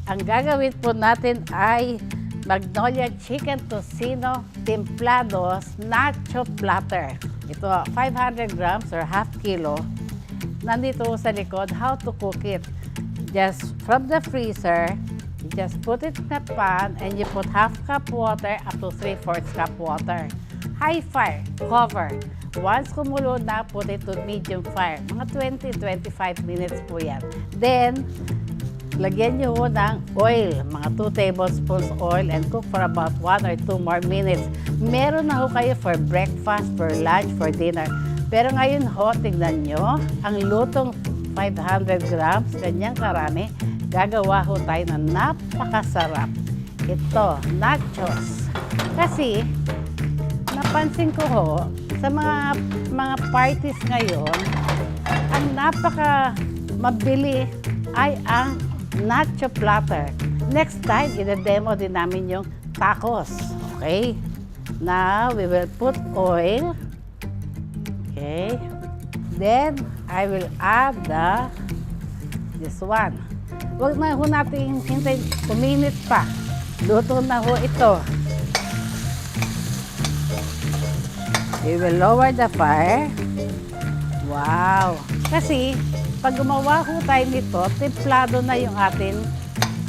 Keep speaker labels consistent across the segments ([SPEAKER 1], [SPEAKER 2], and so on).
[SPEAKER 1] Ang gagawin po natin ay Magnolia Chicken Tocino Templados Nacho Platter. Ito, 500 grams or half kilo. Nandito sa likod, how to cook it. Just from the freezer, you just put it in the pan and you put half cup water up to 3/4 cup water. High fire, cover. Once kumulo na, put it to medium fire. Mga 20-25 minutes po yan. Then, lagyan nyo ng oil, mga 2 tablespoons oil and cook for about 1 or 2 more minutes. Meron na ho kayo for breakfast, for lunch, for dinner. Pero ngayon ho, tignan nyo, ang lutong 500 grams, ganyang karami, gagawa ho tayo ng napakasarap. Ito, nachos. Kasi, napansin ko ho, sa mga parties ngayon, ang napaka mabili ay ang nacho platter. Next time, ina-demo din namin yung tacos. Okay? Now, we will put oil. Okay? Then, I will add this one. Huwag na ho natin hintayin 2 minutes pa. Luto na ho ito. We will lower the fire. Wow! Kasi, pag gumawa ho tayo nito, templado na yung ating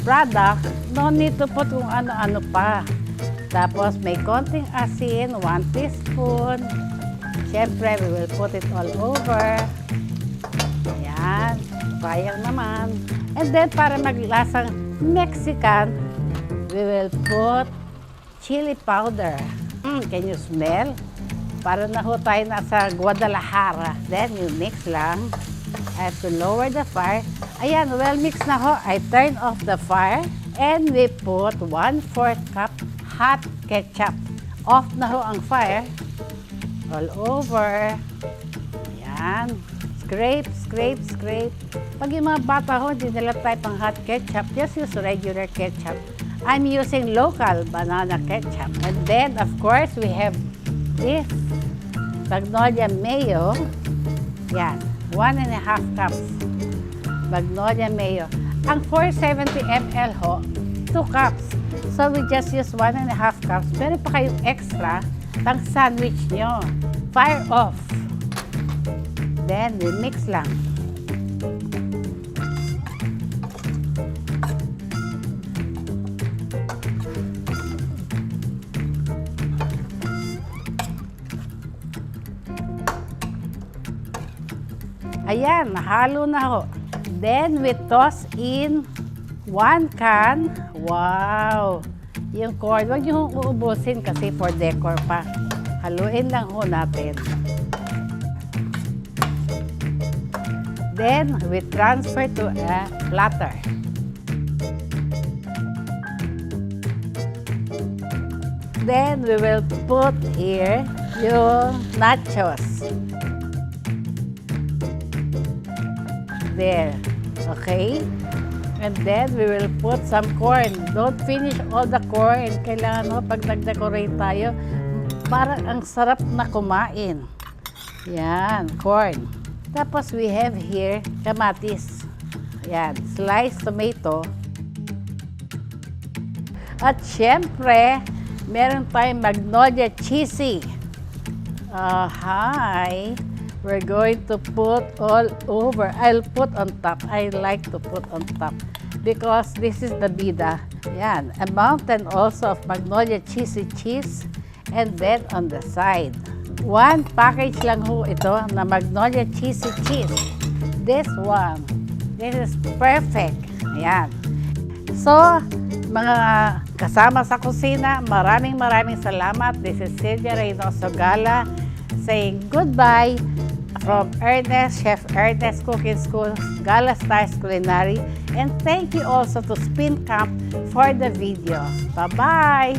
[SPEAKER 1] product, no need to put kung ano-ano pa. Tapos may konting asin, 1 teaspoon. Siyempre, we will put it all over. Ayan, sayang naman. And then, para maglasang Mexican, we will put chili powder. Can you smell? Para na ho tayo nasa Guadalajara. Then, you mix lang. I have to lower the fire. Ayan, well mixed na ho. I turn off the fire and we put 1/4 cup hot ketchup. Off na ho ang fire. All over. Ayan. Scrape, scrape, scrape. Pag yung mga bata ho, hindi nila tayo pang hot ketchup. Just use regular ketchup. I'm using local banana ketchup. And then, of course, we have this Magnolia mayo. Yan. 1.5 cups Magnolia mayo. Ang 470 ml ho, 2 cups. So, we just use 1.5 cups. Meron pa kayong extra pang sandwich nyo. Fire off. Then, we mix lang. Ayan, nahalo na ho. Then, we toss in 1 can. Wow! Yung corn, huwag nyo uubusin kasi for decor pa. Haluin lang ho natin. Then, we transfer to a platter. Then, we will put here yung nachos. There. Okay? And then, we will put some corn. Don't finish all the corn. Kailangan mo, pag nag-decorate tayo, parang ang sarap na kumain. Yan, corn. Tapos, we have here kamatis. Yan, sliced tomato. At syempre, meron tayong Magnolia cheesy. Hi. We're going to put all over. I'll put on top. I like to put on top because this is the bida. Yan. A mountain also of Magnolia cheesy cheese and then on the side. 1 package lang ho ito na Magnolia cheesy cheese. This one. This is perfect. Ayan. So, mga kasama sa kusina, maraming salamat. This is Sylvia Reynoso Gala saying goodbye from Chef Ernest Cooking School, Gala Stars Culinary, and thank you also to Spin Camp for the video. Bye-bye!